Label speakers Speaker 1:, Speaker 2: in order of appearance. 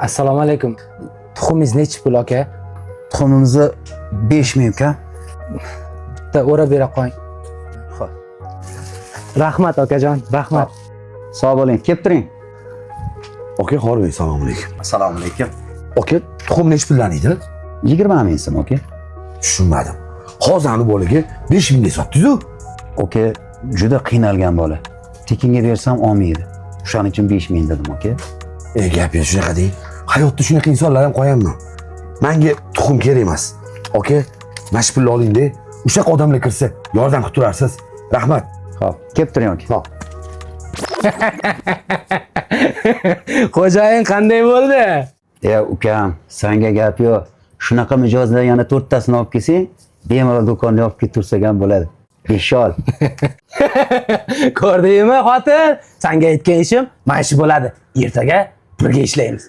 Speaker 1: Assalomu alaykum. Tuxumingiz nechi pul aka?
Speaker 2: Tuxumimizni 5000 uka.
Speaker 1: Bitta o'rab bera qo'ying.
Speaker 2: Xo'p.
Speaker 1: Rahmat akajon, rahmat.
Speaker 2: Sog' bo'ling, kelib turing.
Speaker 3: Aka, Xormay, assalomu alaykum.
Speaker 2: Assalomu alaykum.
Speaker 3: Aka, tuxum nechi puldan edi?
Speaker 2: 20 ming so'm, aka.
Speaker 3: Tushunmadim. Hozirni bolaga 5000 ga sotdingiz-ku.
Speaker 2: Aka, juda qiynalgan bola. Tekinga bersam olmaydi. O'shaning uchun 5000 dedim, aka.
Speaker 3: Gapingiz shunaqa deng. Hayotda shunaqa insonlar ham qo'yaman. Menga tuxum kerak emas. Aka, mana shu pulni oling-da. O'sha odamlar kirsa, yordam qilib turarsiz. Rahmat.
Speaker 2: Xo'p, kelib turing, aka.
Speaker 3: Xo'p.
Speaker 1: Xo'jayin qanday bo'ldi?
Speaker 2: Ukam, senga gap yo'q. Shunaqa mijozlar yana 4 tasini olib kelsang, bemalol do'konni olib ketib tursak ham bo'ladi. Beshol.
Speaker 1: Ko'rdingmi, xotin? Senga aytgan ishim mana shu bo'ladi. Ertaga birga ishlaymiz.